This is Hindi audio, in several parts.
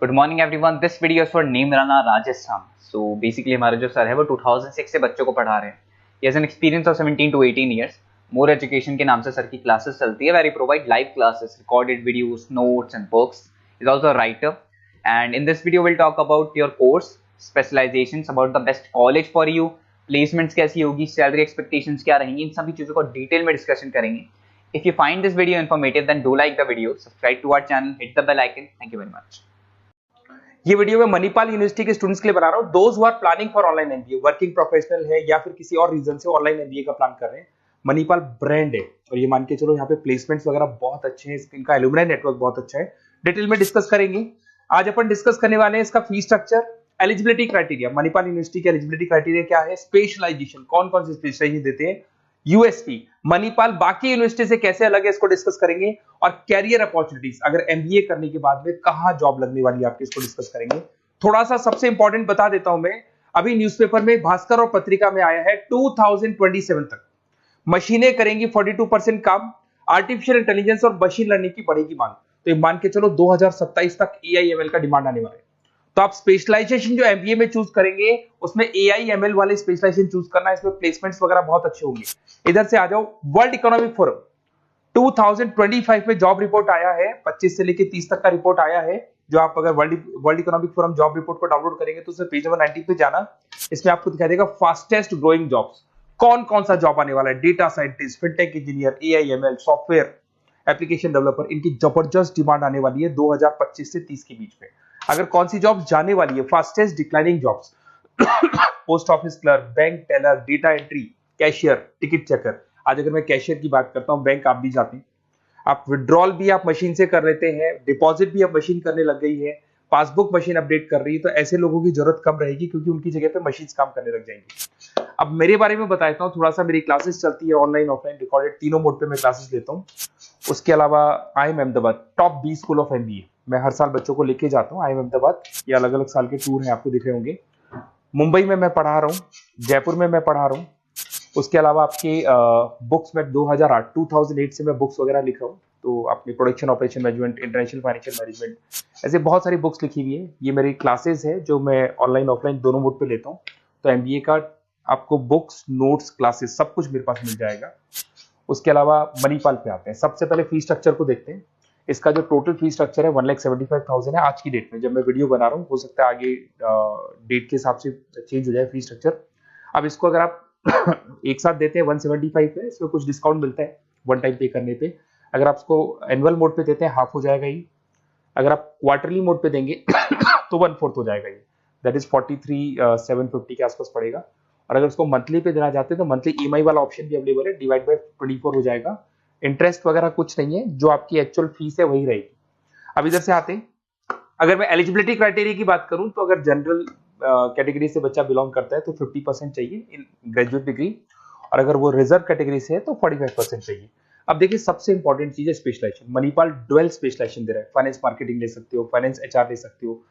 Good morning everyone. This video is for Neemrana Rajasthan. So basically हमारे जो सर है वो 2006 से बच्चों को पढ़ा रहे हैं। He has an experience of 17 to 18 years. More education के नाम से सर की क्लासेस चलती है, very provide live classes, recorded videos, notes and books. Is also a writer and in this video will talk about your course specialisations, about the best college for you, placements कैसी होगी, सैलरी एक्सपेक्टेशंस क्या रहेंगी, इन सभी चीजों को डिटेल में डिस्कशन करेंगे। If you find this video informative, then do like the video, subscribe to our channel, hit the bell icon. Thank you very much. ये वीडियो मैं मणिपाल यूनिवर्सिटी के स्टूडेंट्स के लिए बना रहा हूँ। Those who are planning for online MBA, working professional है या फिर किसी और रीजन से ऑनलाइन एमबीए का प्लान कर रहे हैं। मणिपाल ब्रांड है और ये मान के चलो यहाँ पे प्लेसमेंट्स वगैरह बहुत अच्छे हैं, इनका एलुमनाई नेटवर्क बहुत अच्छा है। डिटेल में डिस्कस करेंगे। आज अपन डिस्कस करने वाले हैं इसका fee structure, eligibility criteria, Manipal university के एलिजिबिलिटी क्राइटेरिया क्या है, स्पेशलाइजेशन, कौन कौन से स्पेशलाइजेशन देते हैं, यूएसपी, मणिपाल बाकी यूनिवर्सिटी से कैसे अलग है इसको डिस्कस करेंगे, और कैरियर अपॉर्चुनिटीज, अगर एमबीए करने के बाद में कहां जॉब लगने वाली है आपकी, इसको डिस्कस करेंगे। थोड़ा सा सबसे इंपॉर्टेंट बता देता हूं मैं, अभी न्यूज़पेपर में, भास्कर और पत्रिका में आया है 2027 तक मशीनें करेंगी 42% काम, आर्टिफिशियल इंटेलिजेंस और मशीन लर्निंग की बढ़ेगी मांग। तो ये मान के चलो 2027 तक एआईएमएल का डिमांड आने वाला है। तो आप स्पेशलाइजेशन जो एमबीए में चूज करेंगे उसमें एआईएमएल वाले स्पेशलाइजेशन चूज करना, इसमें प्लेसमेंट्स वगैरह बहुत अच्छे होंगे। इधर से आ जाओ, वर्ल्ड इकोनॉमिक फोरम 2025 में जॉब रिपोर्ट आया है, 25 से लेके 30 तक का रिपोर्ट आया है। जो आप अगर world economic forum job report को डाउनलोड करेंगे तो उसमें पेज नंबर 90 पे जाना, इसमें आपको दिखाई देगा फास्टेस्ट ग्रोइंग जॉब्स, कौन कौन सा जॉब आने वाला है, data scientist, fintech engineer, AIML, software application developer, इनकी जबरदस्त डिमांड आने वाली है 2025 से 30 के बीच में। अगर कौन सी जॉब जाने वाली है, fastest declining jobs, post office clerk, bank teller, data entry, cashier, ticket checker. आज अगर मैं कैशियर की बात करता हूं, बैंक आप भी जाते हैं, आप विड्रॉल भी आप मशीन से कर लेते हैं, डिपॉजिट भी अब मशीन करने लग गई है, पासबुक मशीन अपडेट कर रही है, तो ऐसे लोगों की जरूरत कम रहेगी क्योंकि उनकी जगह पे मशीन काम करने लग जाएंगी। अब मेरे बारे में बताता हूँ थोड़ा सा, मेरी क्लासेस चलती है ऑनलाइन ऑफलाइन रिकॉर्डेड, तीनों मोड पे मैं क्लासेस लेता हूँ। उसके अलावा IIM Ahmedabad top 20 school of MBA, मैं हर साल बच्चों को लेके जाता हूँ IIM अहमदाबाद। ये अलग अलग साल के टूर हैं, आपको दिख रहे होंगे। मुंबई में मैं पढ़ा रहा हूँ, जयपुर में मैं पढ़ा रहा हूँ। उसके अलावा आपके बुक्स में 2008 से मैं बुक्स वगैरह लिख रहा हूँ, तो आपने production operation management, international financial management, ऐसे बहुत सारी बुक्स लिखी हुई है। ये मेरी क्लासेस है जो मैं ऑनलाइन ऑफलाइन दोनों मोड पे लेता हूँ। तो एमबीए का आपको बुक्स, नोट्स, क्लासेस सब कुछ मेरे पास मिल जाएगा। उसके अलावा मणिपाल पे आते हैं। सबसे पहले फी स्ट्रक्चर को देखते हैं। इसका जो टोटल फी स्ट्रक्चर है 1,75,000 है आज की डेट में, जब मैं वीडियो बना रहा हूँ। हो सकता है आगे डेट के हिसाब से चेंज हो जाए फी स्ट्रक्चर। अब इसको अगर आप एक साथ देते हैं 175 पे, इसमें कुछ डिस्काउंट मिलता है वन टाइम पे करने पे। अगर आप इसको एनुअल मोड पे देते हैं हाफ हो जाएगा ये। अगर आप क्वार्टरली मोड पे देंगे तो 1/4 हो जाएगा ये, दैट इज 43,750 के आसपास पड़ेगा। और अगर उसको मंथली पे देना चाहते हैं तो मंथली ईएमआई वाला ऑप्शन भी अवेलेबल है, डिवाइड बाय 24 हो जाएगा। इंटरेस्ट वगैरह कुछ नहीं है, जो आपकी एक्चुअल फीस है वही रहेगी। अब इधर से आते हैं, अगर मैं एलिजिबिलिटी क्राइटेरिया की बात करूं तो अगर जनरल कैटेगरी से बच्चा बिलोंग करता है तो 50% चाहिए इन ग्रेजुएट डिग्री, और अगर वो रिजर्व कैटेगरी से है तो 45% चाहिए। अब देखिए, सबसे इंपॉर्टेंट चीज है स्पेशलाइजेशन। मणिपाल डुअल स्पेशलाइजेशन दे रहा है, फाइनेंस मार्केटिंग ले सकते हो, फाइनेंस एचआर ले सकते हो,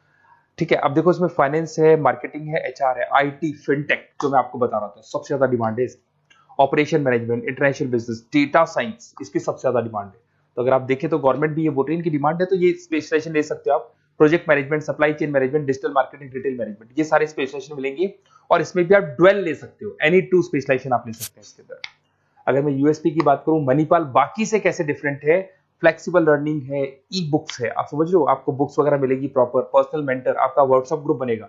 ठीक है। अब देखो, इसमें फाइनेंस है, मार्केटिंग है, एचआर है, आईटी, फिनटेक, जो मैं आपको बता रहा था सबसे ज्यादा डिमांड है इसकी। Operation management, international business, data science, इसकी सबसे ज्यादा डिमांड है। तो अगर आप देखें तो गवर्नमेंट भी ये बोल रही है इनकी डिमांड है, तो ये स्पेशलाइजेशन ले सकते हो आप। Project management, supply chain management, digital marketing, retail management, ये सारे स्पेशलाइजेशन मिलेंगे। और इसमें भी आप डुअल ले सकते हो, एनी 2 स्पेशलाइजेशन आप ले सकते हैं इसके अंदर। अगर मैं यूएसपी की बात करूं, मणिपाल बाकी से कैसे डिफरेंट है, फ्लेक्सिबल लर्निंग है, ई बुक्स है, आप समझ लो, आपको बुक्स वगैरह मिलेगी प्रॉपर, पर्सनल मेंटर, आपका व्हाट्सएप ग्रुप बनेगा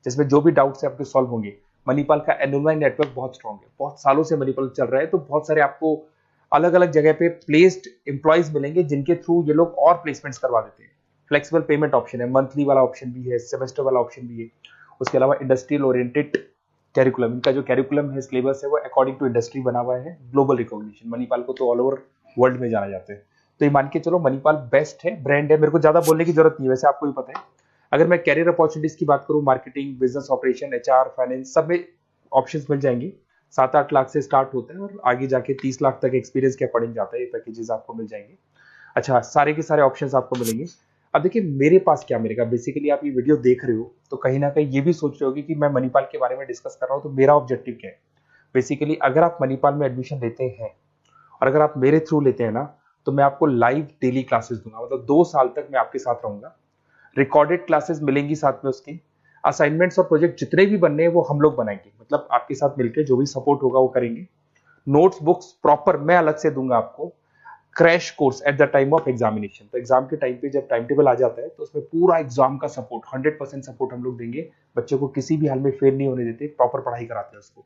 जिसमें जो भी डाउट्स है आपके सॉल्व होंगे। मणिपाल का एलुमनाई नेटवर्क बहुत स्ट्रॉन्ग है, बहुत सालों से मणिपाल चल रहा है, तो बहुत सारे आपको अलग अलग जगह पे प्लेस्ड एम्प्लॉयज मिलेंगे जिनके थ्रू ये लोग और प्लेसमेंट्स करवा देते हैं। फ्लेक्सिबल पेमेंट ऑप्शन है, मंथली वाला ऑप्शन भी है, सेमेस्टर वाला ऑप्शन भी है। उसके अलावा इंडस्ट्रियल ओरिएंटेड कैरिकुलम, इनका जो कैरिकुलम है, सिलेबस है, वो अकॉर्डिंग टू इंडस्ट्री बना हुआ है। ग्लोबल रिकॉग्निशन, मणिपाल को तो ऑल ओवर वर्ल्ड में जाना जाता है। तो ये मान के चलो मणिपाल बेस्ट है, ब्रांड है, मेरे को ज्यादा बोलने की जरूरत नहीं है, वैसे आपको भी पता है। अगर मैं कैरियर अपॉर्चुनिटीज की बात करूं, marketing, business operation, HR, finance, सब में ऑप्शंस मिल जाएंगे। 7-8 लाख से स्टार्ट होता है और आगे जाके 30 लाख तक एक्सपीरियंस के अकॉर्डिंग जाता है, ये पैकेजेस आपको मिल जाएंगे। अच्छा, सारे के सारे ऑप्शंस आपको मिलेंगे। अब देखिए मेरे पास क्या मिलेगा, बेसिकली आप ये वीडियो देख रहे हो तो कहीं ना कहीं ये भी सोच रहे होगे कि मैं मणिपाल के बारे में डिस्कस कर रहा हूँ, तो मेरा ऑब्जेक्टिव क्या है। बेसिकली अगर आप मणिपाल में एडमिशन लेते हैं और अगर आप मेरे थ्रू लेते हैं ना, तो मैं आपको लाइव डेली क्लासेस दूंगा, मतलब 2 साल तक मैं आपके साथ रहूंगा। रिकॉर्डेड क्लासेस मिलेंगी साथ में उसकी, असाइनमेंट्स और प्रोजेक्ट जितने भी बनने हैं वो हम लोग बनाएंगे, मतलब आपके साथ मिलकर जो भी सपोर्ट होगा वो करेंगे। नोट्स बुक्स प्रॉपर मैं अलग से दूंगा आपको। Crash course at the time of examination, तो एग्जाम के टाइम पे जब टाइम टेबल आ जाता है तो उसमें पूरा एग्जाम का सपोर्ट 100% सपोर्ट हम लोग देंगे, बच्चे को किसी भी हाल में फेल नहीं होने देते, प्रॉपर पढ़ाई कराते हैं उसको।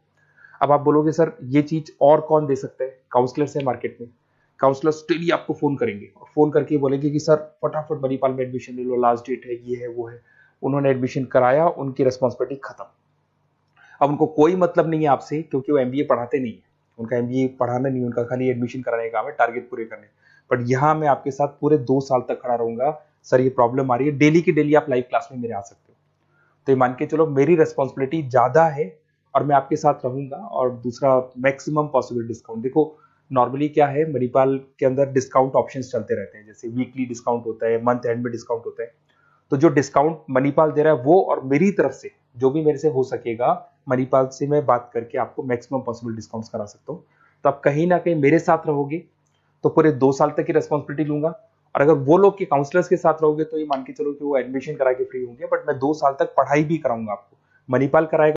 अब आप बोलोगे सर ये चीज और कौन दे सकता है? काउंसलर्स है मार्केट में, काउंसलर्स डेली आपको फोन करेंगे और फोन करके बोलेंगे कि सर फटाफट मणिपाल में एडमिशन ले लो, लास्ट डेट है, ये है वो है। उन्होंने एडमिशन कराया, उनकी रिस्पॉन्सिबिलिटी खत्म। अब उनको कोई मतलब नहीं है आपसे, क्योंकि वो एमबीए पढ़ाते नहीं है, उनका एमबीए पढ़ाना नहीं, उनका खाली एडमिशन कराने का काम है, टारगेट पूरे करने। बट यहाँ मैं आपके साथ पूरे 2 साल तक खड़ा रहूंगा। सर ये प्रॉब्लम आ रही है, डेली की डेली आप लाइव क्लास में मेरे आ सकते हो। तो ये मान के चलो मेरी रेस्पॉन्सिबिलिटी ज्यादा है और मैं आपके साथ रहूंगा। और दूसरा, मैक्सिमम पॉसिबल डिस्काउंट। देखो नॉर्मली क्या है, मणिपाल के अंदर डिस्काउंट ऑप्शंस चलते रहते हैं, जैसे वीकली डिस्काउंट होता है, मंथ एंड में डिस्काउंट होता है। तो जो डिस्काउंट मणिपाल दे रहा है वो, और मेरी तरफ से जो भी मेरे से हो सकेगा, मणिपाल से मैं बात करके आपको मैक्सिमम पॉसिबल डिस्काउंट्स करा सकता हूँ। तो आप कहीं ना कहीं मेरे साथ रहोगे तो पूरे 2 साल तक की रेस्पॉन्सिबिलिटी लूंगा। और अगर वो लोग के काउंसलर्स के साथ रहोगे तो ये मान के चलो कि वो एडमिशन करा के फ्री होंगे, बट मैं 2 साल तक पढ़ाई भी कराऊंगा आपको, मणिपाल कराएगा।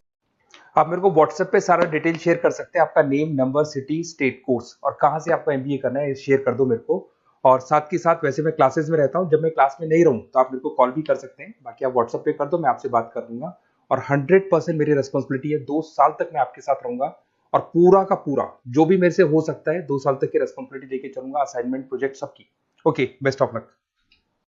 आप मेरे को व्हाट्सएप पे सारा डिटेल शेयर कर सकते हैं, आपका name, number, city, state, course और कहाँ से आपको एमबीए करना है शेयर कर दो मेरे को। और साथ के साथ वैसे मैं क्लासेस में रहता हूँ, जब मैं क्लास में नहीं रहूँ तो आप मेरे को कॉल भी कर सकते हैं, बाकी आप व्हाट्सएप पे कर दो, मैं आपसे बात कर दूंगा। और 100% मेरी रेस्पॉन्सिबिलिटी है, 2 साल तक मैं आपके साथ रहूंगा और पूरा का पूरा जो भी मेरे से हो सकता है 2 साल तक की रेस्पॉन्सिबिलिटी लेके चलूंगा, असाइनमेंट, प्रोजेक्ट सबकी। Okay, best of luck.